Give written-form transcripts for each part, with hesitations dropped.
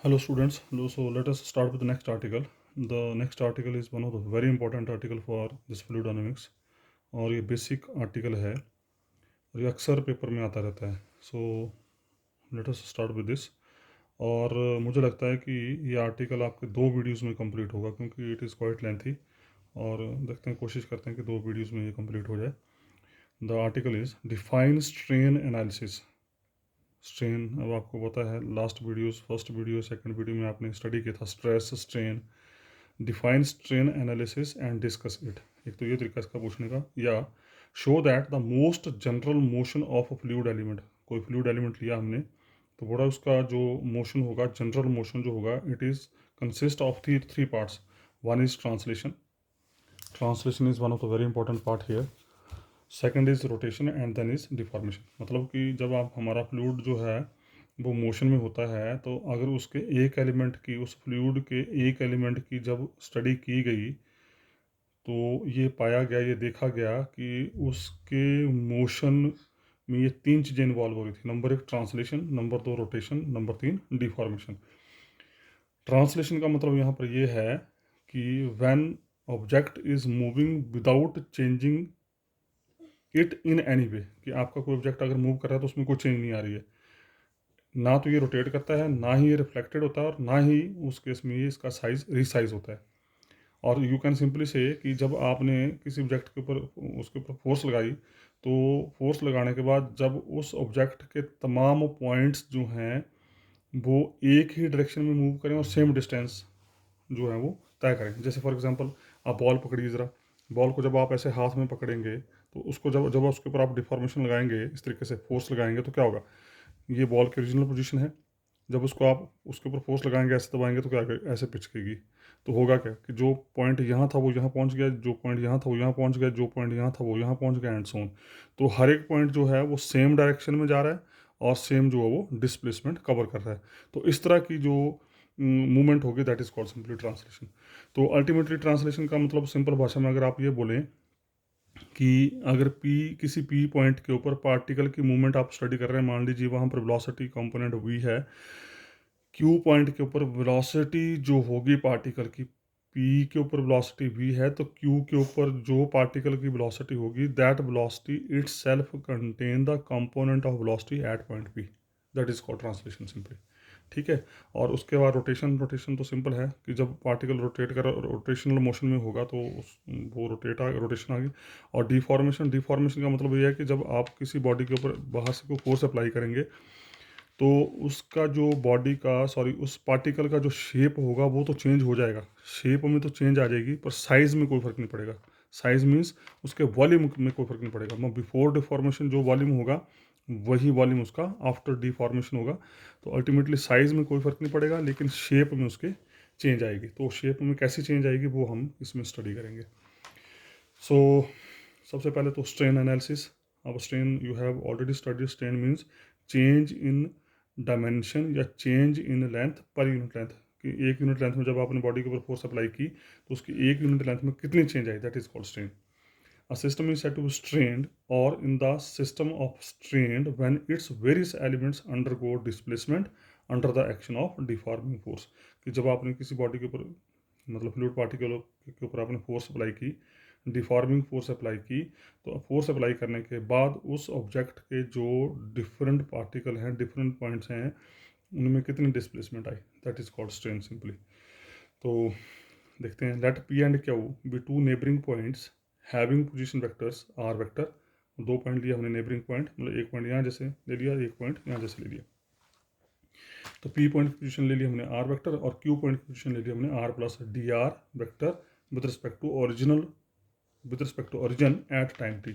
Hello students, so let us start with the next article. The next article is one of the very important article for this fluid dynamics और ये basic article है और ये अक्सर paper में आता रहता है. So let us start with this. और मुझे लगता है कि ये आर्टिकल आपके 2 वीडियोस में कंप्लीट होगा क्योंकि इट इज़ क्वाइट लेंथी. और देखते हैं, कोशिश करते हैं कि 2 वीडियोस में ये कंप्लीट हो जाए. The article is define strain analysis. Strain, अब आपको पता है last videos, first video second video में आपने स्टडी किया था stress strain. Define strain analysis and discuss it. एक तो ये तरीका इसका पूछने का. या show that the most general motion of a fluid element. कोई फ्लूइड एलिमेंट लिया हमने तो बड़ा उसका जो मोशन होगा, जनरल मोशन जो होगा, it is consist of three parts. One is translation. Translation is one of the very important part here. Second is rotation and then is deformation. मतलब कि जब आप हमारा फ्लूइड जो है वो मोशन में होता है तो अगर उसके एक एलिमेंट की, उस फ्लूइड के एक एलिमेंट की जब स्टडी की गई तो ये पाया गया, ये देखा गया कि उसके मोशन में ये 3 चीज़ें इन्वॉल्व हो रही थी. Number 1 translation, number 2 rotation, number 3 deformation. Translation का मतलब यहाँ पर ये है कि when object is moving without changing it in any way, कि आपका कोई ऑब्जेक्ट अगर मूव कर रहा है तो उसमें कोई चेंज नहीं आ रही है. ना तो ये रोटेट करता है, ना ही ये रिफ्लेक्टेड होता है, और ना ही उस केस में ये इसका साइज रिसाइज होता है. और यू कैन सिंपली से कि जब आपने किसी ऑब्जेक्ट के ऊपर, उसके ऊपर फोर्स लगाई, तो फोर्स लगाने के बाद जब उस ऑब्जेक्ट के तमाम पॉइंट्स जो हैं वो एक ही डायरेक्शन में मूव करें और सेम डिस्टेंस जो है वो तय करें. जैसे फॉर एग्जांपल आप बॉल पकड़िए ज़रा. बॉल को जब आप ऐसे हाथ में पकड़ेंगे तो उसको जब जब उसके ऊपर आप डिफॉर्मेशन लगाएंगे, इस तरीके से फोर्स लगाएंगे, तो क्या होगा, ये बॉल की ओरिजिनल पोजीशन है. जब उसको आप उसके ऊपर फोर्स लगाएंगे, ऐसे दबाएंगे, तो क्या ऐसे पिचकेगी. तो होगा क्या कि जो पॉइंट यहाँ था वो यहाँ पहुँच गया, जो पॉइंट यहाँ था वो यहाँ पहुँच गया, जो पॉइंट यहाँ था वो यहाँ पहुँच गया, एंड सो ऑन. तो हर एक पॉइंट जो है वो सेम डायरेक्शन में जा रहा है और सेम जो है वो डिस्प्लेसमेंट कवर कर रहा है. तो इस तरह की जो मूवमेंट होगी, that is called simply translation. तो अल्टीमेटली ट्रांसलेशन का मतलब सिंपल भाषा में अगर आप ये बोलें कि अगर पी, किसी पी पॉइंट के ऊपर पार्टिकल की मूवमेंट आप स्टडी कर रहे हैं, मान लीजिए वहाँ पर वेलोसिटी कंपोनेंट वी है. क्यू पॉइंट के ऊपर वेलोसिटी जो होगी पार्टिकल की, पी के ऊपर वेलोसिटी वी है, तो क्यू के ऊपर जो पार्टिकल की वेलोसिटी होगी, that velocity it self contain the component of velocity at point P. That is called translation simply. ठीक है. और उसके बाद रोटेशन. रोटेशन तो सिंपल है कि जब पार्टिकल रोटेट कर रोटेशनल मोशन में होगा तो वो रोटेशन आ गई. और डिफॉर्मेशन. डिफॉर्मेशन का मतलब ये है कि जब आप किसी बॉडी के ऊपर बाहर से कोई फोर्स अप्लाई करेंगे तो उसका जो बॉडी का, सॉरी, उस पार्टिकल का जो शेप होगा वो तो चेंज हो जाएगा, शेप में तो चेंज आ जाएगी, पर साइज़ में कोई फ़र्क नहीं पड़ेगा. साइज़ मीन्स उसके वॉल्यूम में कोई फ़र्क नहीं पड़ेगा. मतलब बिफोर डिफॉर्मेशन जो वॉल्यूम होगा वही वॉल्यूम उसका आफ्टर डिफॉर्मेशन होगा. तो अल्टीमेटली साइज़ में कोई फ़र्क नहीं पड़ेगा, लेकिन शेप में उसके चेंज आएगी. तो शेप में कैसे चेंज आएगी वो हम इसमें स्टडी करेंगे. सो सबसे पहले तो स्ट्रेन एनालिसिस. अब strain you have already study. Strain means change in dimension या चेंज इन लेंथ पर यूनिट लेंथ. कि एक यूनिट लेंथ में जब आपने बॉडी के ऊपर फोर्स अप्लाई की तो उसकी एक यूनिट लेंथ में कितनी change I, that is called strain. A system is said to be strained or in the system of strained when its various elements undergo displacement under the action of deforming force. कि जब आपने किसी body के ऊपर, मतलब fluid particle के ऊपर आपने फोर्स अप्लाई की, डिफॉर्मिंग फोर्स अप्लाई की, तो फोर्स अप्लाई करने के बाद उस ऑब्जेक्ट के जो डिफरेंट पार्टिकल हैं, डिफरेंट पॉइंट्स हैं, उनमें कितनी डिस्प्लेसमेंट आई, that is called strain simply. तो देखते हैं. Let P and Q be two neighbouring points having position vectors r vector. 2 point लिया हमने नेबरिंग पॉइंट, मतलब एक पॉइंट यहाँ जैसे ले लिया, एक पॉइंट यहाँ जैसे ले लिया. तो पी पॉइंट की पोजीशन ले लिया हमने आर वेक्टर, और क्यू पॉइंट की पोजीशन ले लिया हमने r plus d are vector with respect to original, with respect to origin at time t.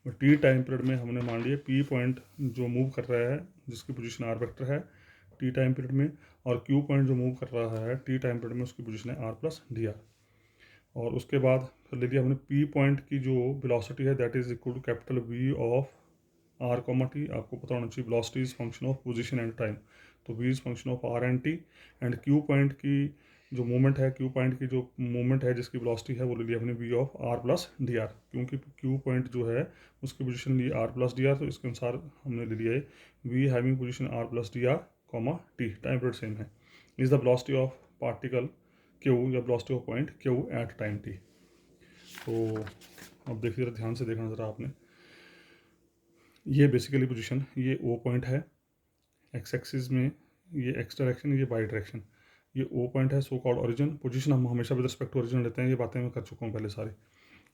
T time period में हमने मान लिया पी पॉइंट जो मूव कर रहा है जिसकी पोजीशन आर वेक्टर है टी टाइम पीरियड में, और क्यू पॉइंट जो मूव कर रहा है टी टाइम पीरियड में, उसकी पोजीशन है आर प्लस डी आर. और उसके बाद फिर ले लिया हमने पी पॉइंट की जो वेलोसिटी है, that is equal to capital V of r comma t. आपको पता होना चाहिए velocity is function of position and time, तो V is function of r and t. And Q point की जो मूवमेंट है, क्यू पॉइंट की जो मूवमेंट है जिसकी वेलोसिटी है, वो ले लिया हमने V of r plus d r, क्योंकि क्यू पॉइंट जो है उसकी पोजीशन ली आर प्लस डी आर, तो इसके अनुसार हमने ले लिया है V having position r plus d r comma t. Time period same है. Is the velocity of particle Q या velocity of point Q at time t. तो अब देखिए जरा, ध्यान से देखना ज़रा आपने, ये बेसिकली पोजीशन, ये ओ पॉइंट है एक्स एक्सिस में, ये एक्स डायरेक्शन, ये वाई डायरेक्शन, ये ओ पॉइंट है, सो कॉल्ड ओरिजिन। पोजीशन हम हमेशा विद रिस्पेक्ट टू ओरिजिन लेते हैं, ये बातें मैं कर चुका हूँ पहले सारी।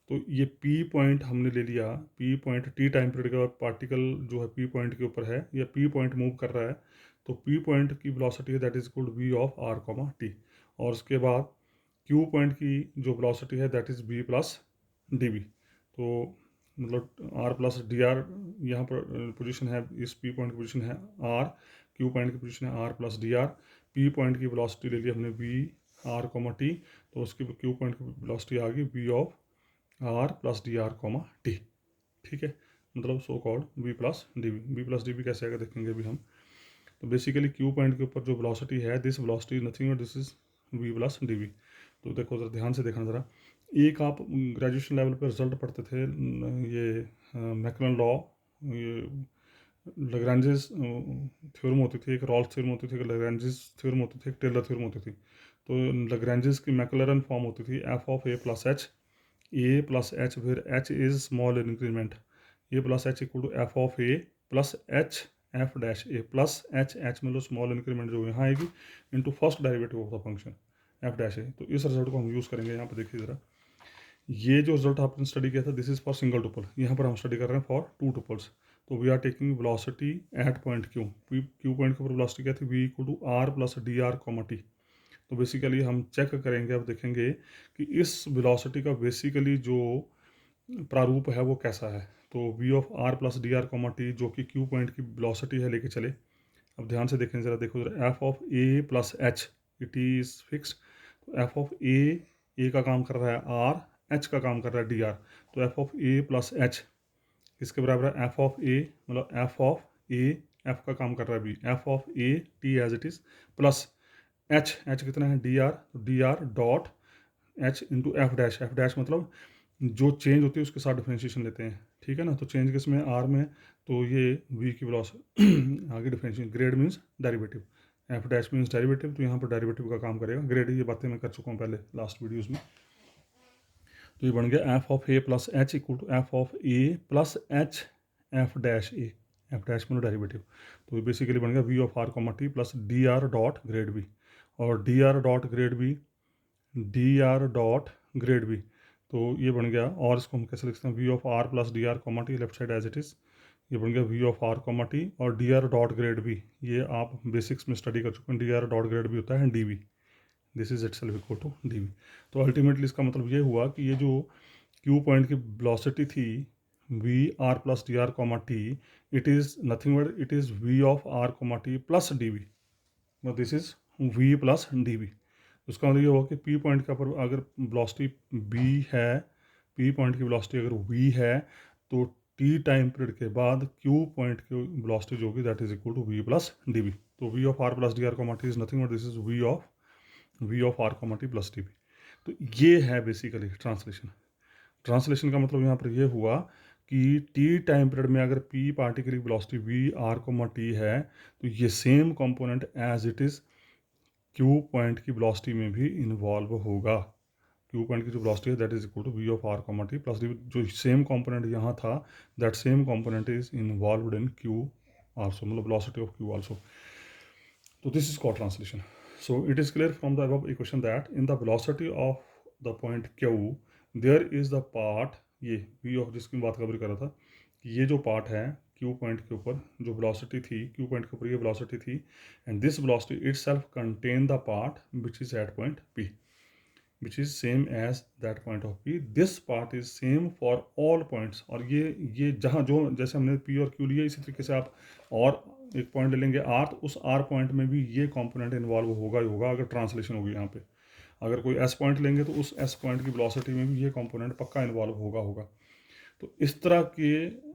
तो ये पी पॉइंट हमने ले लिया, P point T time period के बाद पार्टिकल जो है पी पॉइंट के ऊपर है, या पी पॉइंट मूव कर रहा है, तो पी पॉइंट की वेलोसिटी है that is equal to v of r comma t. और उसके बाद क्यू पॉइंट की जो वेलोसिटी है that is v plus d we. तो मतलब आर प्लस डी आर, यहाँ पर पोजीशन है, इस पी पॉइंट की पोजीशन है आर, क्यू पॉइंट की पोजीशन है r plus d r. P point की वेलोसिटी ले ली हमने वी आर कॉमा टी, तो उसकी क्यू पॉइंट की वेलोसिटी आ गई v of r plus d r comma t. ठीक है, मतलब so called v plus d v. V plus d v कैसे आएगा देखेंगे अभी हम। तो बेसिकली क्यू पॉइंट के ऊपर जो वेलोसिटी है, this velocity is nothing but this is v plus d we. तो देखो ज़रा, ध्यान से देखना ज़रा, एक आप ग्रेजुएशन लेवल पर रिजल्ट पढ़ते थे, ये मैकलन लॉ, ये लग्रांजेस थ्योरम होती थी, एक रॉल्स थ्योरम होती थी, एक लग्रांजेस थ्योरम होती थी, एक टेलर थ्योरम होती थी। तो लग्रांजेस की मैकलरन फॉर्म होती थी f of a plus h, a plus h फिर h is small increment, a plus h equal to f of a plus h f dash a plus h, h मतलब small increment जो यहाँ आएगी, into first derivative of the function f dash a. तो इस result को हम use करेंगे यहाँ पर। देखिए ज़रा, ये जो रिजल्ट आपने स्टडी किया था this is for single tuple, यहाँ पर हम स्टडी कर रहे हैं फॉर टू टुपल्स। तो we are taking velocity at point Q, Q point के ऊपर वेलोसिटी क्या थी, v equal to r plus d r comma t. तो बेसिकली हम चेक करेंगे, अब देखेंगे कि इस वेलोसिटी का बेसिकली जो प्रारूप है वो कैसा है। तो we of r plus d r comma t जो कि क्यू पॉइंट की वेलोसिटी है लेके चले। अब ध्यान से देखें ज़रा, देखो ज़रा, F of a plus H, it is fixed. तो एफ ऑफ ए का काम कर रहा है आर, एच का काम कर रहा है डी आर। तो F of a plus H इसके बराबर है एफ ऑफ ए, मतलब एफ ऑफ ए, एफ का काम कर रहा है b, f of a t as it is plus h, h कितना है डी आर, तो d r dot h into f dash, f dash मतलब जो चेंज होती है उसके साथ डिफ्रेंशिएशन लेते हैं। ठीक है ना, तो चेंज किस में, आर में, तो ये वी की वेलोसिटी आगे differentiation, grade means derivative, F dash means derivative, तो यहाँ पर डेरिवेटिव का काम करेगा ग्रेड। ये बातें मैं कर चुका हूँ पहले लास्ट वीडियोज़ में। तो ये बन गया f of a plus h equal to f of a plus h f dash a, f dash में डेरिवेटिव। तो ये बेसिकली बन गया V of r comma t plus d r dot grad V, और d r dot grad V, d r dot grad V, तो ये बन गया। और इसको हम कैसे लिखते हैं, V of r plus d r comma t, left side as it is, ये बन गया V of r comma t, और d r dot grad V, ये आप बेसिक्स में स्टडी कर चुके हैं, d r dot grad V होता है d we, this is itself equal to d we. तो अल्टीमेटली इसका मतलब ये हुआ कि ये जो क्यू पॉइंट की वेलोसिटी थी we are plus d r comma t, it is nothing but it is v of r comma t plus d we, this is v plus d v. उसका मतलब ये हुआ कि पी पॉइंट का पर अगर वेलोसिटी बी है, P point की वेलोसिटी अगर वी है, तो टी टाइम पीरियड के बाद क्यू पॉइंट की वेलोसिटी जो होगी that is equal to V plus d we. तो we of r plus d r comma t is nothing but this is V of r comma t plus d we. तो ये है basically translation. Translation का मतलब यहाँ पर ये हुआ कि टी टाइम पीरियड में अगर पी पार्टिकल की velocity v r comma t है, तो ये same component as it is Q point की वेलोसिटी में भी इन्वॉल्व होगा। क्यू पॉइंट की जो वेलोसिटी है that is equal to v of r comma t plus d, जो सेम कंपोनेंट यहाँ था that same component is involved in Q also, मतलब वेलोसिटी ऑफ क्यू आल्सो। तो this is called translation. So it is clear from the above equation that in the velocity of the point Q there is the part, ये v of जिसकी बात cover कर रहा था, कि ये जो पार्ट है क्यू पॉइंट के ऊपर जो वेलोसिटी थी, क्यू पॉइंट के ऊपर ये वेलोसिटी थी, and this velocity itself contain the part which is at point P, which is same as that point of P. This part is same for all points। और ये जहाँ जो जैसे हमने P और Q लिया, इसी तरीके से आप और एक पॉइंट ले लेंगे R, तो उस R पॉइंट में भी ये कंपोनेंट इन्वॉल्व होगा ही होगा अगर ट्रांसलेशन होगी यहाँ पे। अगर कोई S पॉइंट लेंगे तो उस S पॉइंट की वेलोसिटी में भी ये कंपोनेंट पक्का इन्वॉल्व होगा। तो इस तरह की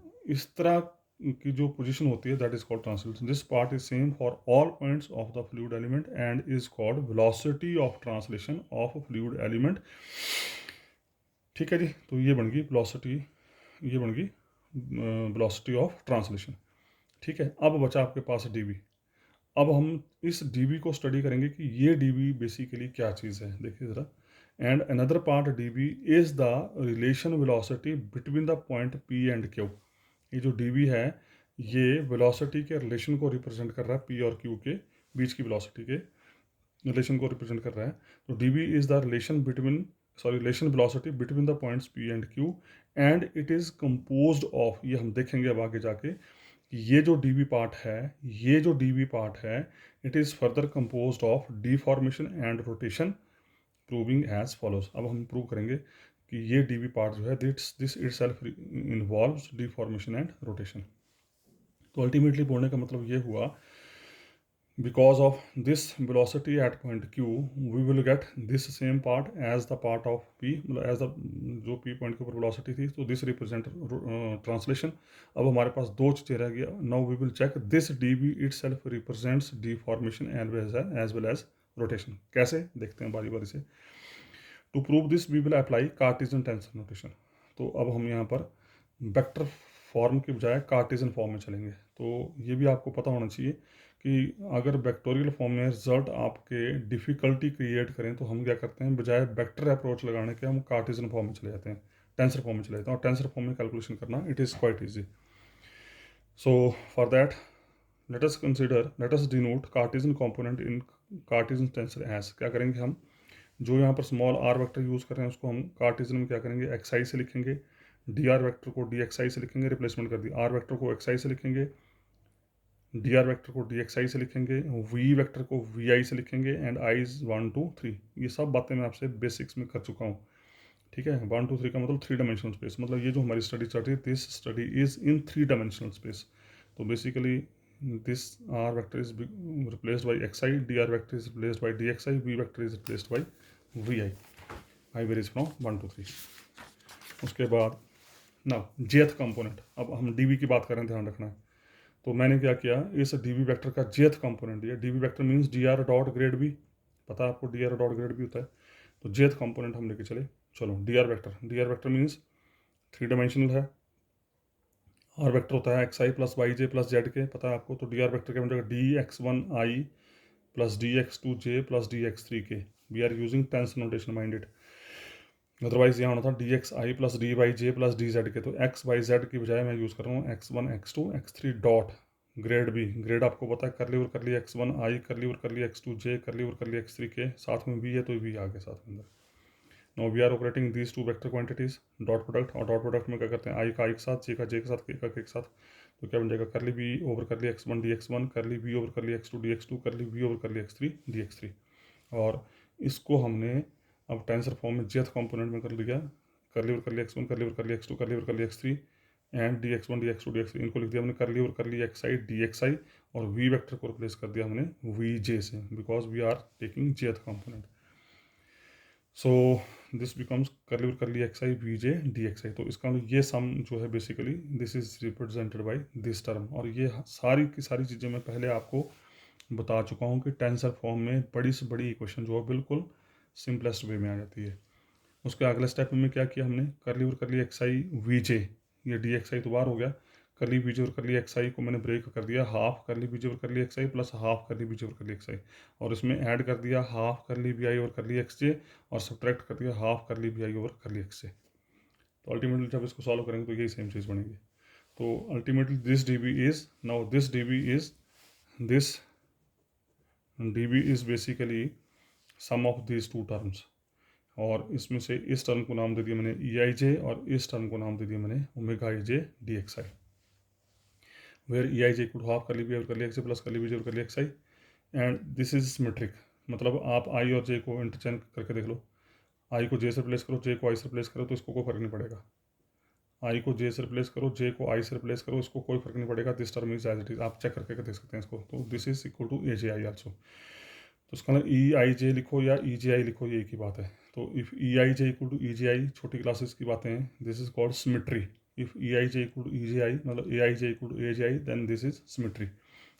जो पोजीशन होती है that is called translation. This part is same for all points of the fluid element and is called velocity of translation of fluid element. ठीक है जी, तो ये बन गई वेलोसिटी, ये बन गई वेलोसिटी ऑफ ट्रांसलेशन। ठीक है, अब बचा आपके पास डी वी। अब हम इस डीबी को स्टडी करेंगे कि ये डीबी बेसिकली क्या चीज़ है, देखिए ज़रा। And another part dB is the relation velocity between the point P and Q. ये जो डीबी है ये वेलोसिटी के रिलेशन को रिप्रेजेंट कर रहा है, पी और क्यू के बीच की वेलोसिटी के रिलेशन को रिप्रेजेंट कर रहा है। तो d b is the relation between, sorry, relation velocity between the points P and Q. And it is composed of, ये हम देखेंगे अब आगे जाके कि ये जो डी बी पार्ट है, ये जो डी बी पार्ट है, it is further composed of deformation and rotation, proving as follows. अब हम प्रूव करेंगे कि ये डी बी पार्ट जो है this this it self involves deformation and rotation. तो अल्टीमेटली बोलने का मतलब ये हुआ, because of this velocity at point q we will get this same part as the part of p, as the जो p point के ऊपर velocity थी, तो this represent translation। अब हमारे पास दो चीज़ें रह गया। now we will check this db itself represents deformation as well as rotation। कैसे देखते हैं बारी बारी से। to prove this we will apply Cartesian tensor notation। तो अब हम यहाँ पर वेक्टर फॉर्म के बजाय कार्टेशियन फॉर्म में चलेंगे। तो ये भी आपको पता होना चाहिए कि अगर वेक्टोरियल फॉर्म में रिजल्ट आपके डिफ़िकल्टी क्रिएट करें तो हम क्या करते हैं, बजाय वेक्टर अप्रोच लगाने के हम कार्टेशियन फॉर्म में चले जाते हैं, टेंसर फॉर्म में चले जाते हैं। और टेंसर फॉर्म में कैलकुलेशन करना it is quite easy. So for that let us denote Cartesian component in Cartesian tensor as. क्या करेंगे हम, जो यहाँ पर स्मॉल आर वेक्टर यूज़ कर रहे हैं उसको हम कार्टेशियन में क्या करेंगे, एक्स आई से लिखेंगे। डी आर वेक्टर को डी एक्स आई से लिखेंगे, रिप्लेसमेंट कर दी। आर वेक्टर को एक्स आई से लिखेंगे, डी आर वेक्टर को डी एक्स आई से लिखेंगे, वी वेक्टर को वी आई से लिखेंगे, एंड आईज 1 2 3। ये सब बातें मैं आपसे बेसिक्स में कर चुका हूँ, ठीक है। 1 2 3 का मतलब 3 डायमेंशनल स्पेस, मतलब ये जो हमारी स्टडी चल रही है this study is in 3 dimensional space. तो basically this R vector is replaced by X I, D are vector is replaced by D x I, V vector is replaced by V I. I varies from 1 2 3। उसके बाद ना जेथ component, अब हम DV की बात करें, ध्यान रखना है। तो मैंने क्या किया, इस डी वी वैक्टर का जेथ कंपोनेंट दिया। D v vector means d r dot grad भी, पता है आपको डी आर डॉट ग्रेड भी होता है। तो जेथ कंपोनेंट हम लेके चले। चलो D R vector means 3 dimensional है। आर वैक्टर होता है x I plus Y J plus Z के, पता है आपको। तो डी आर वैक्टर क्या बन जाएगा, D x one I plus D x two J plus D x three K. We are using tensor notation, minded. Otherwise यहाँ होना था D x I plus D Y J plus D Z K. तो x Y Z की बजाय मैं use कर रहा हूँ x one x two x three dot grad b. Grad आपको पता है, करली और करली एक्स वन आई, करली और करली एक्स टू जे, करली और करली एक्स थ्री के, साथ में बी है तो बी आ गया साथ में अंदर। No we are operating these 2 vector quantities dot product. और डॉट प्रोडक्ट में क्या करते हैं, आई का आई के साथ, जे का जे के साथ, के का के साथ। तो क्या बन जाएगा, curly B over curly X one D x one, curly B over curly X two D x two, curly B over curly x three D x three. और इसको हमने अब टेंसर फॉर्म में जेथ कंपोनेंट में कर लिया। करली और करली एक्स वन, करली और करली एक्स टू, करली और curly x three, and d x one D x two D x three, इनको लिख दिया हमने करली और curly x I d x i. और वी वेक्टर को रिप्लेस कर दिया हमने वी जे से, because we are taking jth component. So this becomes curly और curly x I V J D x I. तो इसका ये सम जो है basically this is represented by this term. और ये सारी की सारी चीज़ें मैं पहले आपको बता चुका हूँ कि टेंसर फॉर्म में बड़ी से बड़ी इक्वेशन जो है बिल्कुल सिंपलेस्ट वे में आ जाती है। उसके अगले स्टेप में क्या किया हमने, करली और करली एक्स आई वी जे, ये डी एक्स आई तो बाहर हो गया। करली वी जे और करली एक्स आई को मैंने ब्रेक कर दिया, हाफ करली वी जे और curly x I plus half curly V J और करली एक्स आई। और इसमें ऐड कर दिया हाफ करली वी आई और करली एक्स जे, और सब्ट्रैक्ट कर दिया हाफ करली वी आई और करली एक्स जे। तो अल्टीमेटली जब इसको सॉल्व करेंगे तो यही सेम चीज़ बनेगी। तो ultimately this d b is now this d b is this d b is basically sum of this 2 terms. और इसमें से इस टर्म को नाम दे दिया मैंने ई आई जे, और इस टर्म को नाम दे दिया मैंने omega I J D x i. Where e I J equal to half curly b और curly x plus curly b j और curly x i, and this is symmetric. मतलब आप आई और जे को इंटरचेंज करके देख लो, आई को जे से रिप्लेस करो, जे को आई से रिप्लेस करो, तो इसको कोई फर्क नहीं पड़ेगा। आई को जे से रिप्लेस करो, जे को आई से रिप्लेस करो, इसको कोई फर्क नहीं पड़ेगा। This term is as it is, आप चेक करके देख सकते हैं इसको। तो this is equal to A J i also. तो उसका मतलब ई आई जे लिखो या ई जे आई लिखो, ये एक ही बात है। तो if E I J equal to E J I, छोटी क्लासेस की बातें हैं, this is called symmetry. If E I J equal to E J I, मतलब A I J equal to A J I, then this is symmetry.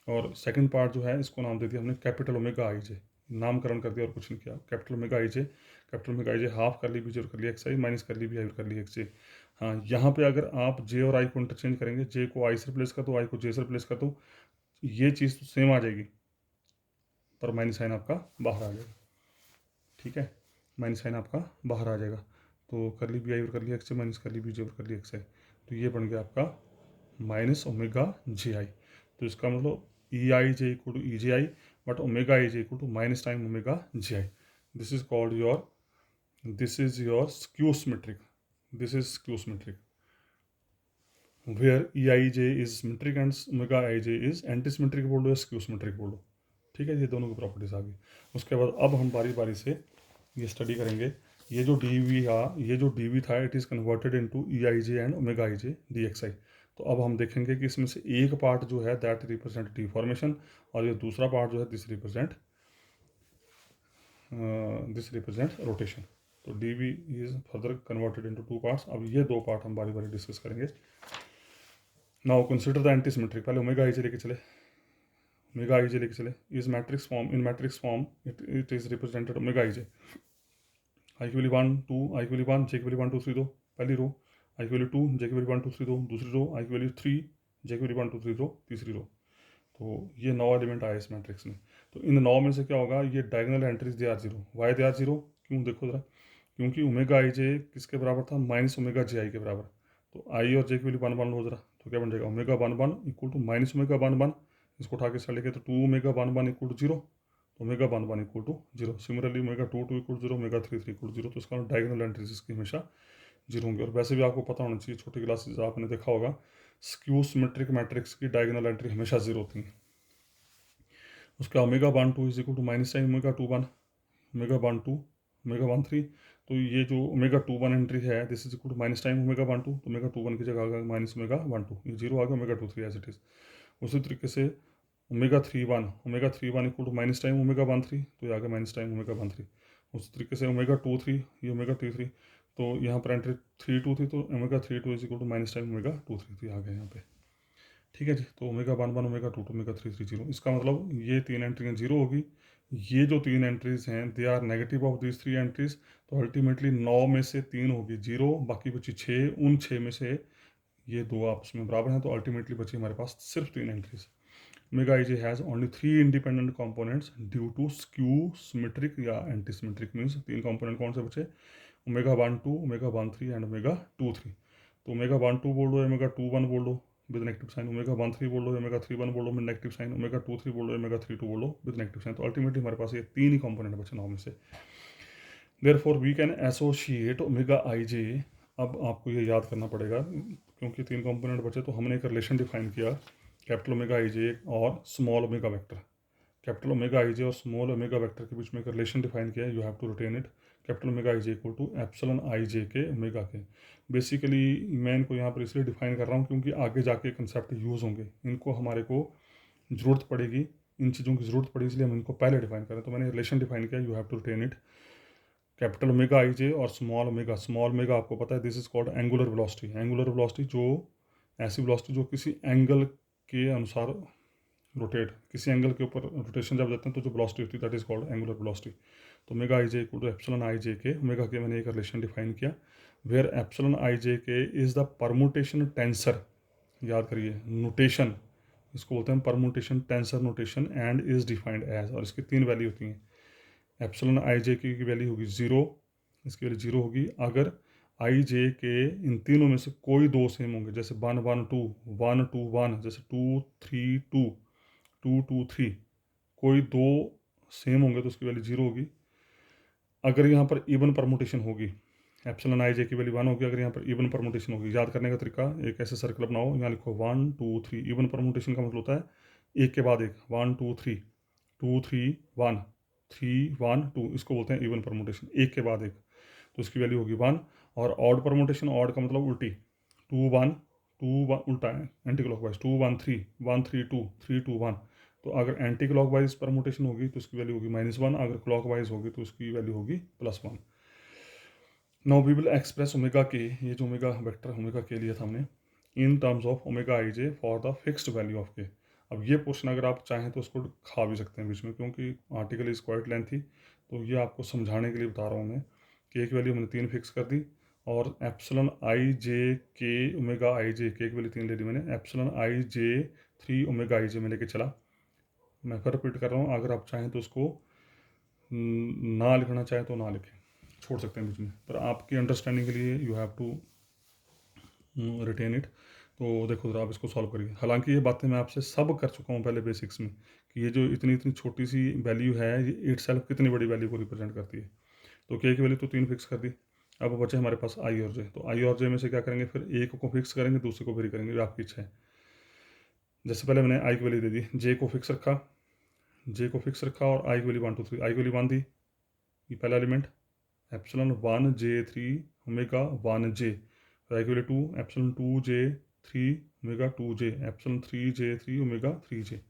और second part जो है इसको नाम दे दिया हमने कैपिटल ओमेगा आई जे, नामकरण कर दिया और कुछ नहीं किया। कैपिटल ओमेगा आई जे, कैपिटल ओमेगा आई जे हाफ कर ली बी जे और कर ली एक्स आई माइनस कर ली बी आई और कर ली एक्स जे। हाँ, यहाँ पे अगर आप जे और आई को इंटरचेंज करेंगे, जे को आई से रिप्लेस कर दो, आई को जे से रिप्लेस कर दो, ये चीज़ तो सेम आ जाएगी। पर माइनस साइन आपका बाहर आ जाएगा, ठीक है, माइनस साइन आपका बाहर आ जाएगा। तो करली बी आई और करली एक्स है माइनस करली बी जे और करली एक्स है, तो ये बन गया आपका माइनस ओमेगा जे आई। तो इसका मतलब E I J equal to E J I, but omega I J equal to minus time omega J I. This is called your, this is your skew symmetric, this is skew symmetric where eij is symmetric and omega ij is anti-symmetric बोल लो या skew symmetric बोल लो, ठीक है। ये दोनों की properties आ गई। उसके बाद अब हम बारी बारी से ये स्टडी करेंगे। ये जो डी वी था it is converted into E I J and omega I J D x I. तो अब हम देखेंगे कि इसमें से एक पार्ट जो है दैट रिप्रेजेंट डिफॉर्मेशन, और ये दूसरा पार्ट जो है दिस रिप्रेजेंट रोटेशन। तो D V is further converted into two parts. अब ये दो पार्ट हम बारी बारी डिस्कस करेंगे। Now consider the anti symmetric. पहले ओमेगा आई जे लेके चले, ओमेगा आई जे लेके चले। Is matrix form, in matrix form it is represented omega I J, I की वैल्यू 1 2, आई की वैल्यू 1, जे की वैल्यू 1 2 3 2 पहली रो, आई की वैल्यू 2, जे की वैल्यू 1 2 3 2 दूसरी रो, आई की वैल्यू 3, जे की वैल्यू 1 2 3 2 तीसरी रो। तो ये 9 एलिमेंट आए इस मैट्रिक्स में। तो इन 9 में से क्या होगा, ये diagonal entries they are zero. Why they are zero, क्यों, देखो जरा, क्योंकि ओमेगा आई जे किसके बराबर था, माइनस ओमेगा जे आई के बराबर। तो आई और जे की वैल्यू 1 1 लो जरा, तो क्या बन जाएगा, omega 1 1 equal to minus omega 1 1, इसको उठा के साइड लेके तो 2 ओमेगा 1 1 इक्वल टू जीरो, तो omega 1 1 equal to zero. Similarly omega 2 2 equal zero, omega 3 3 equal zero. तो इसका डायगोनल एंट्रीज इसकी हमेशा जीरो होंगे। और वैसे भी आपको पता होना चाहिए, छोटी क्लासेज आपने देखा होगा, स्क्यू सिमेट्रिक मैट्रिक्स की डायगोनल एंट्री हमेशा जीरो होती है। उसका omega 1 2 is equal to minus sign omega 2 1, omega 1 2, omega 1 3। तो ये जो ओमेगा 2 1 एंट्री है this is equal to minus time omega 1 2, तो ओमेगा 2 1 की जगह आ गया माइनस ओमेगा 1 2, ये जीरो आ गया, ओमेगा 2 3 एज इट इज। उसी तरीके से omega 3 1, omega 3 1 equal to minus time omega 1 3, तो ये आ गया माइनस टाइम ओमेगा 1 3। उसी तरीके से ओमेगा 2 3, ये ओमेगा 2 3, तो यहाँ पर एंट्री 3 2 थी, तो omega 3 2 is equal to minus time omega 2 3, तो आ गया यहाँ पे, ठीक है जी। तो ओमेगा 1 1, ओमेगा 2 2, ओमेगा 3 3 जीरो। इसका मतलब ये तीन एंट्रियाँ जीरो होगी। ये जो तीन एंट्रीज हैं they are negative of this 3 entries. तो अल्टीमेटली 9 में से 3 होगी जीरो, बाकी बची 6, उन 6 में से ये दो आपस में बराबर हैं, तो अल्टीमेटली बची हमारे पास सिर्फ 3 entries. Omega I j has only 3 independent components due to skew symmetric या एंटी सिमेट्रिक, मीन्स 3 कंपोनेंट कौन से बचे, ओमेगा 1 2, ओमेगा 1 3 एंड ओमेगा 2 3। तो ओमेगा 1 2 बोल दो, ओमेगा 2 1 बोल दो विद नेगेटिव साइन, ओमेगा 1 3 बोल लो, ओमेगा 3 1 बोल लो विद नेगेटिव साइन, ओमेगा 2 3 बोल लो, ओमेगा 3 2 बोल लो विद नेगेटिव साइन। तो अल्टीमेटली हमारे पास ये तीन ही कंपोनेंट बचे 9 में से। Therefore we can associate omega I J. अब आपको ये याद करना पड़ेगा, क्योंकि तीन कंपोनेंट बचे तो हमने एक रिलेशन डिफाइन किया, कैपिटल ओमेगा आई जे और small omega vector. Capital omega आई जे और स्मॉल ओमेगा वेक्टर के बीच में एक रिलेशन डिफाइन किया है, you have to retain it. Capital omega I J equal to epsilon I J K omega के। Basically मैं इनको यहाँ पर इसलिए डिफाइन कर रहा हूँ क्योंकि आगे जाके कंसेप्ट यूज़ होंगे, इनको हमारे को ज़रूरत पड़ेगी, इन चीज़ों की ज़रूरत पड़ी, इसलिए हम इनको पहले डिफाइन करें। तो मैंने रिलेशन डिफाइन किया, you have to retain it. Capital omega I J और स्मॉल ओमेगा आपको पता है this is called angular velocity. Angular velocity जो ऐसी वेलोसिटी जो किसी एंगल के अनुसार रोटेट, किसी एंगल के ऊपर रोटेशन जब देते हैं तो जो वेलोसिटी होती है that is called angular velocity. तो omega I J equal to epsilon I J K omega K मैंने एक रिलेशन डिफाइन किया, where epsilon I J K is the permutation tensor. याद करिए नोटेशन, इसको बोलते हैं permutation tensor notation, and is defined as, और इसकी तीन वैल्यू होती हैं। एप्सिलॉन आई जे की वैल्यू होगी ज़ीरो, इसकी वैल्यू ज़ीरो होगी अगर आई जे के इन तीनों में से कोई दो सेम होंगे, जैसे 1 1 2, 1 2 1, जैसे 2 3 2, 2 2 3, कोई दो सेम होंगे तो उसकी वैल्यू जीरो होगी। अगर यहाँ पर इवन परमुटेशन होगी, एप्सिलॉन आई जे की वैल्यू 1 होगी अगर यहाँ पर इवन परमुटेशन होगी। याद करने का तरीका, एक ऐसे सर्कल बनाओ, यहाँ लिखो 1 2 3। इवन परमुटेशन का मतलब होता है एक के बाद एक, 1 2 3, 2 3 1, 3 1 2, इसको बोलते हैं इवन परमुटेशन, एक के बाद एक, तो इसकी वैल्यू होगी 1। और ऑड परमुटेशन, ऑड का मतलब उल्टी, 2 1 2 1 उल्टा है एंटी क्लॉकवाइज, 2 1 3 1 3 2 3 2 1। तो अगर एंटी क्लॉकवाइज परमुटेशन होगी तो उसकी वैल्यू होगी -1, अगर क्लॉकवाइज होगी तो उसकी वैल्यू होगी +1। Now we will express omega k, ये जो ओमेगा वेक्टर ओमेगा के लिया था हमने, इन terms of omega I J for the fixed value of के। अब ये पोर्शन अगर आप चाहें तो उसको खा भी सकते हैं बीच में, क्योंकि आर्टिकल इज क्वाइट लेंथी, तो ये आपको समझाने के लिए बता रहा हूँ मैं कि एक वैल्यू हमने 3 फिक्स कर दी, और epsilon I J K omega I J के एक वैल्यू 3 ले ली मैंने, एप्सिलॉन आई जे 3 ओमेगा आई जे में लेके चला, मैं फिर रिपीट कर रहा हूँ, अगर आप चाहें तो उसको ना लिखना चाहें तो ना लिखें, छोड़ सकते हैं बीच में, पर आपकी अंडरस्टैंडिंग के लिए you have to retain it. तो देखो ज़रा आप इसको सॉल्व करिए। हालांकि ये बातें मैं आपसे सब कर चुका हूँ पहले बेसिक्स में, कि ये जो इतनी इतनी छोटी सी वैल्यू है, ये इट सेल्फ कितनी बड़ी वैल्यू को रिप्रेजेंट करती है। तो के की वैल्यू तो 3 फिक्स कर दी। अब बचे हमारे पास आई और जे। तो आई और जे में से क्या करेंगे, फिर एक को फिक्स करेंगे, दूसरे को वेरी करेंगे, ये आपकी इच्छा है। जैसे पहले मैंने आई की वैल्यू दे दी, जे को फिक्स रखा, जे को फिक्स रखा और आई की वैल्यू 1 2 3, आई की वैल्यू बांध दी। ये पहला element epsilon 1 J 3 omega 1 J, I की वैल्यू 2 एप्सिलॉन 2 जे 3 ओमेगा 2 जे, एप्सिलॉन 3 जे 3 ओमेगा 3 जे।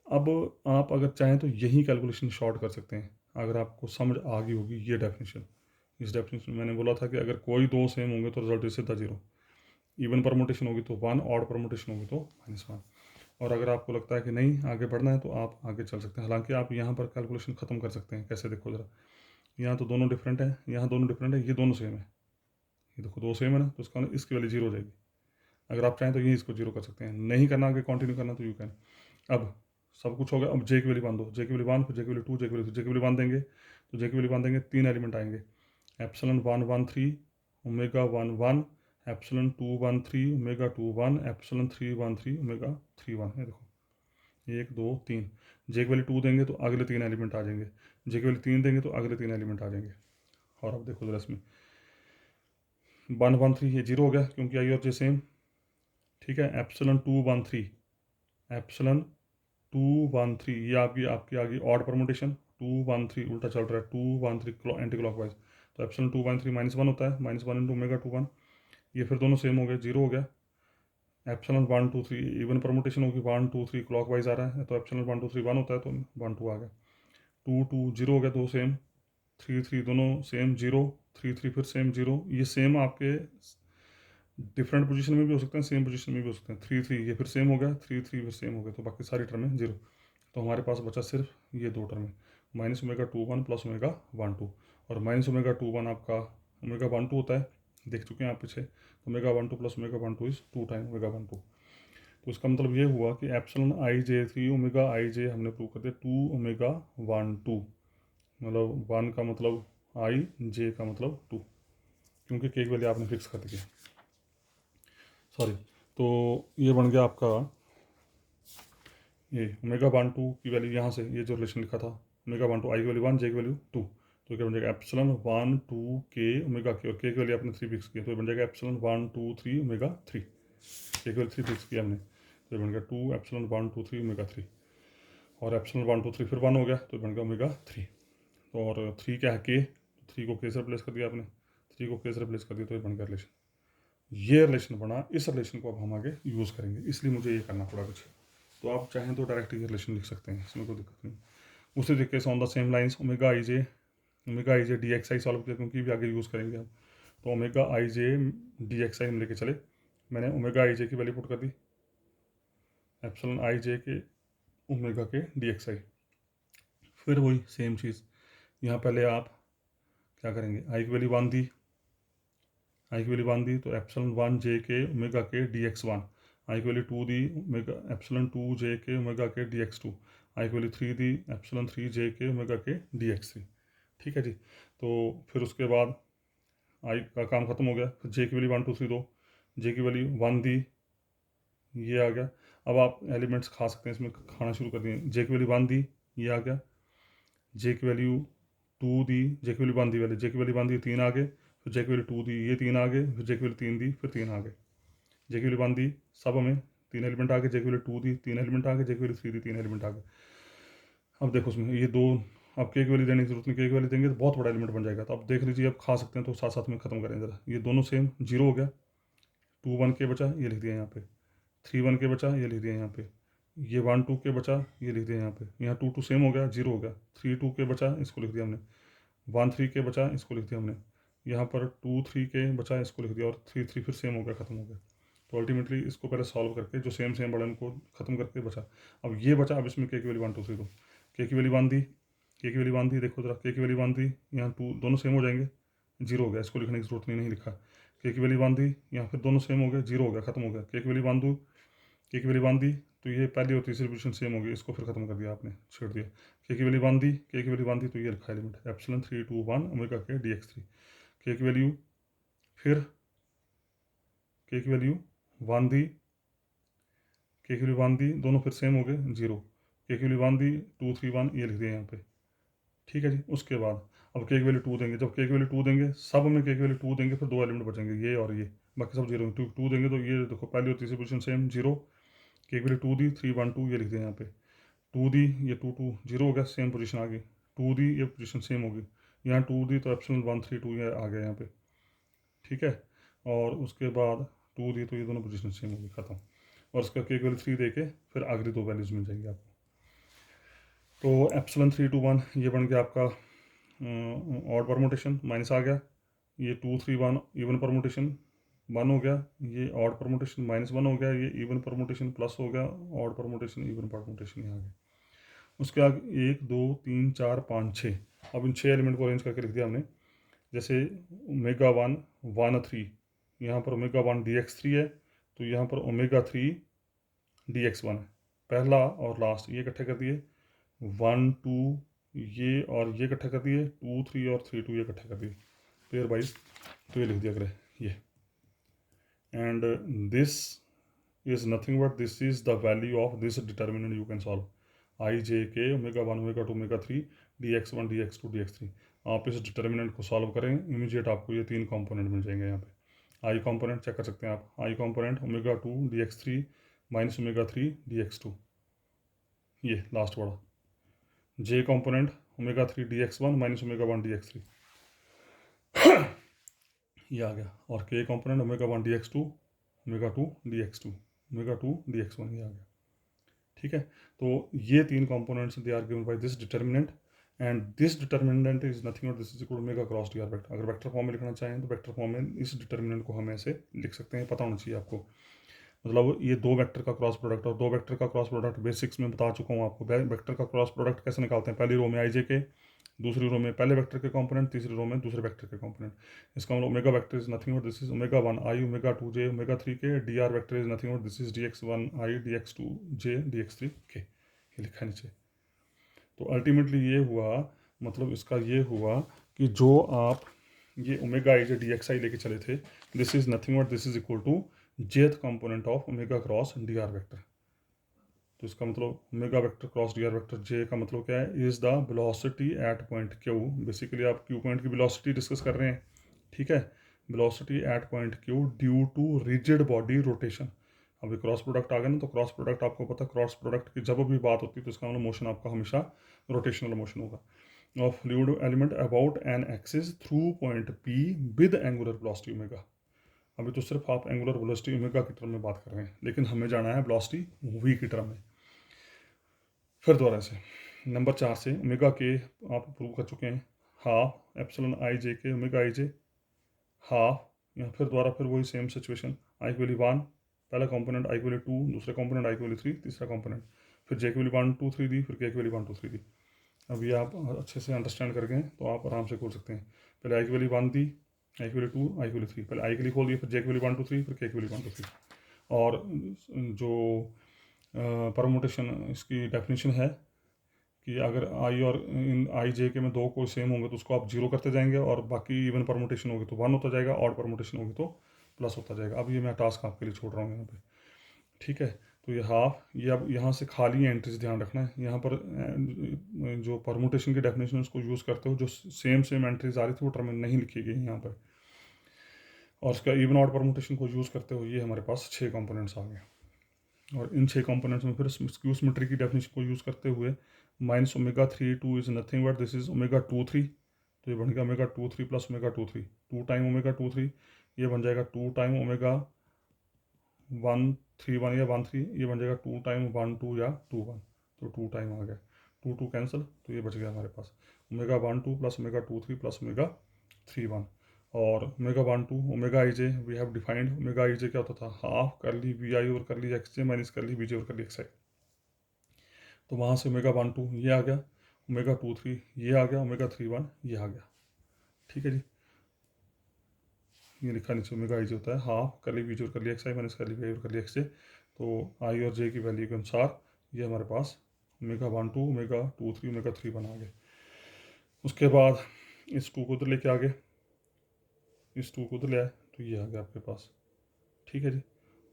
अब आप अगर चाहें तो यही कैलकुलेशन शॉर्ट कर सकते हैं, अगर आपको समझ आ गई होगी ये डेफिनेशन। इस डेफिनेशन में मैंने बोला था कि अगर कोई दो सेम होंगे तो रिजल्ट इज सीधा 0, इवन परमुटेशन होगी तो 1, ऑड परमुटेशन होगी तो -1। और अगर आपको लगता है कि नहीं आगे बढ़ना है तो आप आगे चल सकते हैं। हालांकि आप यहाँ पर कैलकुलेशन ख़त्म कर सकते हैं। कैसे, देखो ज़रा, यहाँ तो दोनों डिफरेंट है, यहाँ दोनों डिफरेंट है, ये दोनों सेम है, ये देखो दो सेम है ना, तो इसका इसकी वैल्यू 0 हो जाएगी। अगर आप चाहें तो यही इसको 0 कर सकते हैं, नहीं करना आगे कंटिन्यू करना तो यू कैन। अब सब कुछ हो गया, अब जे की वैल्यू बांध दो, जे की वैल्यू 1, फिर जे की वैल्यू 2, जे की वैल्यू 3, जे की वैल्यू बांध देंगे, तो जे की वैल्यू बांधेंगे, 3 एलिमेंट आएंगे, epsilon 1 1 3 omega 1 1, epsilon 2 1 3 omega 2 1, epsilon 3 1 3 omega 3 1। ये देखो 1 2 3, जे की वैल्यू 2 देंगे तो अगले 3 एलिमेंट आ जाएंगे, जे की वैल्यू 3 देंगे तो अगले 3 एलिमेंट आ जाएंगे। और अब देखो जरा इसमें 1 1 3 ये 0 हो गया क्योंकि आई और जे सेम। ठीक है, एप्सिलॉन 2 1 3, एप्सिलॉन 2 1 3, ये आपकी आपकी आ गई ऑड परमुटेशन, 2 1 3 उल्टा चल रहा है, 2 1 3 एंटी क्लॉकवाइज, तो एप्सिलॉन 2 1 3 -1 होता है, -1 इंटू ओमेगा 2 1, ये फिर दोनों सेम हो गए, 0 हो गया। एप्सिलॉन 1 2 3 इवन परमुटेशन होगी, 1 2 3 क्लॉकवाइज आ रहा है, तो एप्सिलॉन 1 2 3 1 होता है, तो 1 2 आ गया, 2 2 0 हो गया, दो सेम, 3 3 दोनों सेम 0, 3 3 फिर सेम 0, ये सेम आपके डिफरेंट पोजीशन में भी हो सकते हैं, सेम पोजीशन में भी हो सकते हैं। 3 3 ये फिर सेम हो गया, 3 3 फिर सेम हो गया, तो बाकी सारी टर्म है 0। तो हमारे पास बचा सिर्फ ये दो टर्म है, माइनस ओमेगा 2 1 प्लस ओमेगा 1 2, और माइनस ओमेगा 2 1 आपका ओमेगा 1 2 होता है, देख चुके हैं आप पीछे, तो omega 1 2 plus omega 1 2 is 2 time omega 1 2। तो इसका मतलब ये हुआ कि एप्सिलॉन आई जे 3 ओमेगा आई जे हमने प्रूव कर दिया 2 ओमेगा 1 2, मतलब 1 का मतलब आई, जे का मतलब 2, क्योंकि केक वैल्यू आपने फिक्स कर दी है, सॉरी। तो ये बन गया आपका, ये ओमेगा 1 2 की वैल्यू यहाँ से ये जो रिलेशन लिखा था, ओमेगा 1 2 आई की वैल्यू 1, जे की वैल्यू 2, तो क्या बन जाएगा एप्सिलॉन 1 2 के ओमेगा के, और के की वैल्यू आपने 3 फिक्स किया, तो ये बन जाएगा एप्सिलॉन 1 2 3 ओमेगा 3, के की वैल्यू 3 फिक्स किया हमने, तो ये बन गया 2 एप्सिलॉन 1 2 3 ओमेगा 3, और एप्सिलॉन 1 2 3 फिर 1 हो गया, तो ये बन गया ओमेगा 3। तो और 3 क्या है के, तो 3 को के से रिप्लेस कर दिया आपने, 3 को के से रिप्लेस कर दिया, तो ये बन गया रिलेशन। ये रिलेशन बना, इस रिलेशन को अब हम आगे यूज़ करेंगे, इसलिए मुझे ये करना पड़ा कुछ। तो आप चाहें तो डायरेक्ट ये रिलेशन लिख सकते हैं, इसमें कोई दिक्कत नहीं। उसी तरीके से on the same lines omega I J D x I solve किया, क्योंकि भी आगे यूज़ करेंगे हम, तो omega I J D x I हम लेके चले, मैंने ओमेगा आई जे की वैल्यू पुट कर दी, epsilon I J K omega के डी एक्स आई। फिर वही सेम चीज़, यहाँ पहले आप क्या करेंगे, आई की वैल्यू बांध दी, आई की वैल्यू बांध दी, तो एप्सिलॉन 1 जे के ओमेगा के डी एक्स 1, आई की वैल्यू 2 दी, ओमेगा एप्सिलॉन 2 जे के ओमेगा के डी एक्स 2, आई की वैल्यू 3 दी, एप्सिलॉन 3 जे के ओमेगा के डी एक्स 3। ठीक है जी। तो फिर उसके बाद आई का काम खत्म हो गया, फिर जे की वैल्यू 1 2 3 दो, जे की वैल्यू 1 दी, ये आ गया। अब आप एलिमेंट्स खा सकते हैं, इसमें खाना शुरू कर दिए, जे की वैल्यू 1 दी, ये आ गया, जे की वैल्यू 2 दी, जे की वैल्यू 1 दी, पहले जे की वैल्यू 1 दी, 3 आ गए, फिर जे की वैल्यू 2 दी, ये 3 आ गए, फिर जे की वैल्यू 3 दी, फिर 3 आ गए, जे की वैल्यू 1 दी, सब हमें 3 एलिमेंट आ गए, जे की वैल्यू 2 दी, 3 एलिमेंट आ गए, जे की वैल्यू 3 दी, 3 एलिमेंट आ गए। अब देखो उसमें ये दो, अब के की वैल्यू देने की जरूरत नहीं, के की वैल्यू देंगे तो बहुत बड़ा एलिमेंट बन जाएगा, तो अब देख लीजिए, अब खा सकते हैं तो साथ साथ में खत्म करें जरा, ये दोनों सेम 0 हो गया, 2 1 के बचा, ये लिख दिया यहाँ पे, 3 1 के बचा, ये लिख दिया यहाँ पे, ये 1 2 के बचा, ये लिख दिया यहाँ पे, यहाँ 2 2 सेम हो गया, 0 हो गया, 3 2 के बचा, इसको लिख दिया हमने, 1 3 के बचा, इसको लिख दिया हमने, यहाँ पर 2 3 के बचा, इसको लिख दिया, और 3 3 फिर सेम हो गया, खत्म हो गया। तो अल्टीमेटली इसको पहले सॉल्व करके जो सेम सेम बड़ा इनको खत्म करके बचा, अब ये बचा, अब इसमें के की वैल्यू 1 2 3 दो, के की वैल्यू 1 दी, के की वैल्यू 1 दी, देखो जरा, के की वैल्यू 1 दी, यहाँ 2 दोनों सेम हो जाएंगे, 0 हो गया, इसको लिखने की जरूरत नहीं, नहीं लिखा, के की वैल्यू 1 दी, यहाँ फिर दोनों सेम हो गए, 0 हो गया, खत्म हो गया, के की वैल्यू 1 दो, के की वैल्यू 1 दी, तो ये पहली और तीसरी पोजीशन सेम होगी, इसको फिर खत्म कर दिया आपने, छेड़ दिया। के की वैल्यू 1 दी, के की वैल्यू 1 दी, तो ये लिखा है लिमिट एप्सिलॉन 3 to 1 ओमेगा के dx3। के की वैल्यू फिर के की वैल्यू 1 दी, के की वैल्यू 1 दी, दोनों फिर सेम हो गए 0। के की वैल्यू 1 दी 2 3 1 ये लिख दिया यहाँ पे। ठीक है जी। उसके बाद अब के की वैल्यू 2 देंगे, जब के की वैल्यू 2 देंगे, सब में के की वैल्यू 2 देंगे, फिर दो एलिमेंट बचेंगे ये और ये, बाकी सब 0। 2 देंगे तो ये देखो पहली और तीसरी पोजीशन सेम 0। के की वैल्यू 2 दी 3 1 2 ये लिख दिया यहाँ पे। 2 दी, ये 2 2 0 हो गया, सेम पोजीशन आ गई। 2 दी, ये पोजीशन सेम होगी, यहाँ 2 दी तो एप्सिलॉन 1 3 2 ये आ गया यहाँ पे। ठीक है। और उसके बाद 2 दी तो ये दोनों पोजीशन सेम होगी, खत्म। और उसका के वैल्यू 3 दे के फिर आखिरी दो वैल्यूज मिल जाएंगी आपको। तो एप्सिलॉन 3 to 1 ये बन गया आपका ऑड परमुटेशन, माइनस आ गया। ये 2 3 1 इवन परमुटेशन 1 हो गया, ये ऑड परमुटेशन -1 हो गया, ये इवन परमुटेशन प्लस हो गया, ऑड परमुटेशन इवन परमुटेशन ये आ गया। उसके आगे 1 2 3 4 5 6, अब इन 6 एलिमेंट को अरेंज करके लिख दिया हमने। जैसे ओमेगा 1 1 3, यहाँ पर ओमेगा 1 dx3 है, तो यहाँ पर ओमेगा 3 dx1 है। पहला और लास्ट ये इकट्ठे कर दिए, 1 2 ये और ये इकट्ठा कर दिए, 2 3 और 3 2 ये इकट्ठा कर दिए पेयर वाइज, तो ये लिख दिया करें ये। And this is nothing but this is the value of this determinant you can solve. I J K omega 1 omega 2 omega 3 dx1 dx2 dx3। आप इस डिटर्मिनेंट को सॉल्व करें, इमीडिएट आपको ये 3 कंपोनेंट मिल जाएंगे। यहाँ पे आई कंपोनेंट चेक कर सकते हैं आप, I component omega 2 dx3 minus omega 3 dx2, ये लास्ट वाला। J component omega 3 dx1 minus omega 1 dx3 ये आ गया। और के component omega 1 dx2 omega 2 dx2 omega 2 dx1 ये आ गया। ठीक है। तो ये 3 components they are given by this determinant, and this determinant is nothing but this is equal to omega cross D R vector. अगर वेक्टर फॉर्म में लिखना चाहें तो वेक्टर फॉर्म में इस डिटर्मिनेंट को हम ऐसे लिख सकते हैं, पता होना चाहिए आपको। मतलब ये दो वेक्टर का क्रॉस प्रोडक्ट, और दो वेक्टर का क्रॉस प्रोडक्ट बेसिक्स में बता चुका हूँ आपको। वेक्टर का क्रॉस प्रोडक्ट कैसे निकालते हैं, पहली रो में आई जे के, दूसरी रो में पहले वेक्टर के कंपोनेंट, तीसरी रो में दूसरे वेक्टर के कंपोनेंट। इसका मतलब omega vector is nothing but this is omega 1 I omega 2 J omega 3 के, D R vector is nothing but this is dx1 I dx2 J dx3 के, ये लिखा नीचे। तो अल्टीमेटली ये हुआ, मतलब इसका ये हुआ कि जो आप ये omega I J D x I लेके चले थे, this is nothing but this is equal to jth component of omega cross D R vector. तो इसका मतलब omega vector cross D R vector J का मतलब क्या है, is the velocity at point Q. Basically आप क्यू पॉइंट की velocity discuss कर रहे हैं। ठीक है। Velocity at point Q due to rigid body rotation. अभी क्रॉस प्रोडक्ट आ गया ना, तो क्रॉस प्रोडक्ट आपको पता है, क्रॉस प्रोडक्ट की जब भी बात होती है तो इसका मतलब मोशन आपका हमेशा रोटेशनल मोशन होगा of fluid element about an axis through point P with angular velocity omega. अभी तो सिर्फ आप एंगुलर वेलोसिटी ओमेगा की टर्म में बात कर रहे हैं, लेकिन हमें जाना है वेलोसिटी वी की टर्म में। फिर दोबारा से नंबर 4 से ओमेगा के आप प्रूव कर चुके हैं, half epsilon I J K omega I J half. यहाँ फिर दोबारा फिर वही सेम सिचुएशन, आई की वैल्यू 1 पहला कंपोनेंट, आई की वैल्यू 2 दूसरा कंपोनेंट, आई की वैल्यू 3 तीसरा कंपोनेंट, फिर जे की वैल्यू 1 2 3 दी, फिर के की वैल्यू 1 2 3 दी। अब ये आप अच्छे से अंडरस्टैंड कर गए तो आप आराम से खोल सकते हैं। पहले आई की वैल्यू 1 दी, आई की वैल्यू 2 आई की वैल्यू 3, पहले आई के लिए खोल दिया, फिर जे की वैल्यू 1 2 3, फिर के की वैल्यू 1 2 3। और जो परमुटेशन इसकी डेफिनेशन है कि अगर आई और इन आई जे के में दो कोई सेम होंगे तो उसको आप जीरो करते जाएंगे, और बाकी इवन परमुटेशन होगी तो 1 होता जाएगा, ऑड परमुटेशन होगी तो प्लस होता जाएगा। अब ये मैं टास्क आपके लिए छोड़ रहा हूँ यहाँ पे। ठीक है। तो ये हाफ, ये अब यहाँ से खाली एंट्रीज ध्यान रखना है। यहाँ पर जो परमुटेशन की डेफिनेशन उसको यूज़ करते हो, जो सेम एंट्रीज आ रही थी वो टर्म नहीं लिखी गई यहाँ पर, और उसका इवन ऑड परमुटेशन को यूज़ करते हुए ये हमारे पास 6 कंपोनेंट्स आ गए। और इन 6 कंपोनेंट्स में फिर स्क्यू सिमेट्री की डेफिनेशन को यूज़ करते हुए minus omega 3 2 is nothing but this is omega 2 3, तो ये बन गया omega 2 3 plus omega 2 3, 2 time omega 2 3, ये बन जाएगा 2 टाइम ओमेगा 1 3 1 या 1 3, ये बन जाएगा 2 टाइम 1 2 या 2 1, तो 2 टाइम आ गया, 2 2 कैंसिल, तो ये बच गया हमारे पास omega 1 2 plus omega 2 3 plus omega 3 1। और omega 1 2 omega I J we have defined, omega I J क्या होता था, हाफ करली वी आई और curly X J minus curly V J और करली एक्स आई। तो वहाँ से ओमेगा 1 2 ये आ गया, ओमेगा 2 3 ये आ गया, ओमेगा 3 1 ये आ गया। ठीक है जी। ये लिखा नीचे ओमेगा आई जे होता है हाफ करली वी जे और curly x I minus curly V I और करली एक्स जे। तो आई और जे की वैल्यू के अनुसार ये हमारे पास ओमेगा 1 2 ओमेगा 2 3 ओमेगा 3 बना गए। उसके बाद इस 2 को उधर लेके आ गए, इस 2 को उधर ले आए, तो ये आ गया आपके पास। ठीक है जी।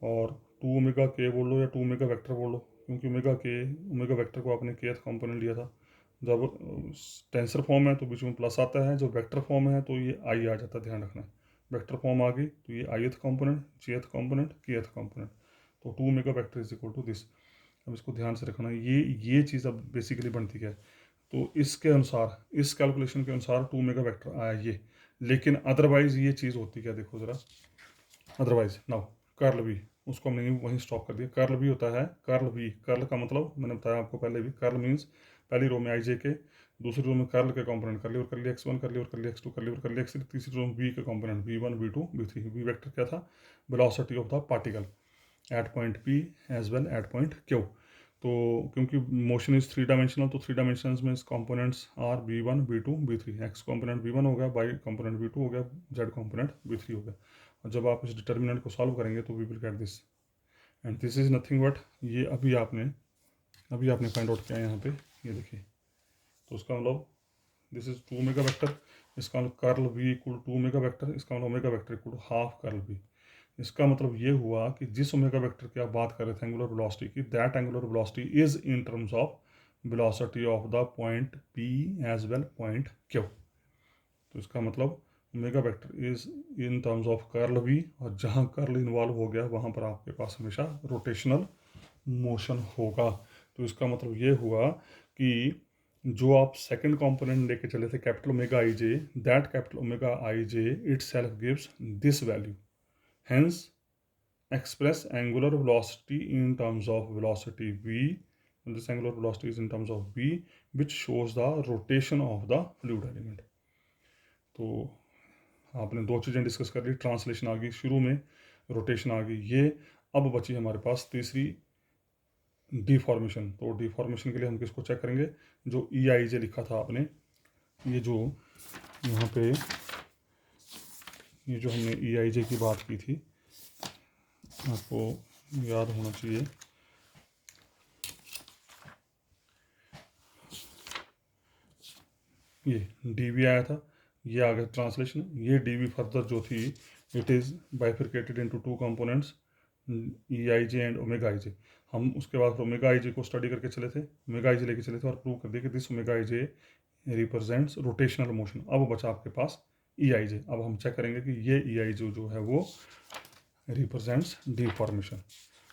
और 2 ओमेगा के बोल लो या 2 ओमेगा वेक्टर बोल लो, क्योंकि ओमेगा वेक्टर को आपने केथ कंपोनेंट लिया था। जब टेंसर फॉर्म है तो बीच में प्लस आता है, जो वेक्टर फॉर्म है तो ये आई आ जाता है, ध्यान रखना है। वेक्टर फॉर्म आ गई तो ये ith component, jth component, kth component, तो 2 omega vector is equal to this. अब इसको ध्यान से रखना, ये चीज़ अब बेसिकली बनती है। तो इसके अनुसार, इस कैलकुलेशन के अनुसार 2 ओमेगा वेक्टर आया ये, लेकिन अदरवाइज ये चीज़ होती क्या, देखो ज़रा। अदरवाइज नाउ कर्ल भी, उसको हमने वहीं स्टॉप कर दिया। कर्ल भी होता है, कर्ल भी, कर्ल का मतलब मैंने बताया आपको पहले भी, कर्ल मीन्स पहली रो में आई जे के, दूसरी रो में कर्ल के कंपोनेंट कर लिए और कर लिए x1 कर लिए और कर लिए x2 कर लिए और कर लिए x3, तीसरी रो में v के component v1 v2 v3। v vector क्या था, velocity of the particle at point p as well at point q। तो क्योंकि मोशन इज 3 डायमेंशनल, तो 3 डायमेंशनल्स में components are v1 v2 v3। x component v1 हो गया, y कंपोनेंट v2 हो गया, z कंपोनेंट v3 हो गया। और जब आप इस डिटर्मिनेंट को सॉल्व करेंगे तो we will get this, and this is nothing but, ये अभी आपने फाइंड आउट किया है यहाँ पे, ये देखिए। तो उसका मतलब दिस इज 2 ओमेगा वेक्टर, इसका मतलब curl v equal 2 omega vector, इसका मतलब omega vector equal to half curl v। इसका मतलब ये हुआ कि जिस ओमेगा वेक्टर की आप बात कर रहे थे एंगुलर वेलोसिटी की, that angular velocity is in terms of velocity of the point p as well point q। तो इसका मतलब omega vector is in terms of curl v, और जहाँ कर्ल इन्वॉल्व हो गया वहाँ पर आपके पास हमेशा रोटेशनल मोशन होगा। तो इसका मतलब ये हुआ कि जो आप सेकंड कंपोनेंट लेके चले थे capital omega I J, that capital omega I J it self gives this value, hence express angular velocity in terms of velocity v, and this angular velocity is in terms of v, which shows the rotation of the fluid element। तो आपने दो चीज़ें discuss कर ली, translation आ गई शुरू में, rotation आ गई ये। अब बची हमारे पास तीसरी डिफॉर्मेशन। तो डिफॉर्मेशन के लिए हम किसको चेक करेंगे, जो ई आई जे लिखा था आपने, ये जो यहाँ पे ये जो हमने ई आई जे की बात की थी, आपको याद होना चाहिए। ये डी वी आया था, ये आ गया ट्रांसलेशन। ये डी वी फर्दर जो थी, it is bifurcated into 2 components, E I J and omega I J. हम उसके बाद ओमेगा आई जे को स्टडी करके चले थे, ओमेगा आई जे लेके चले थे और प्रूव कर दिया कि this omega I J represents rotational motion. अब बचा आपके पास ई आई जे। अब हम चेक करेंगे कि ये ई आई जे जो है वो रिप्रेजेंट्स डिफॉर्मेशन।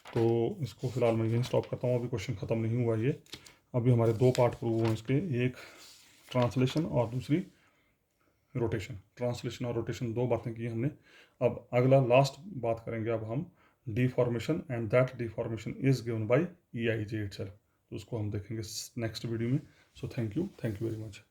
तो इसको फिलहाल मैं यहीं स्टॉप करता हूँ, अभी क्वेश्चन ख़त्म नहीं हुआ ये। अभी हमारे दो पार्ट प्रूव हुए इसके, एक ट्रांसलेशन और दूसरी रोटेशन। ट्रांसलेशन और रोटेशन दो बातें की हमने। अब अगला लास्ट बात करेंगे अब हम deformation, and that deformation is given by E I J itself. तो उसको हम देखेंगे नेक्स्ट वीडियो में। So thank you very much.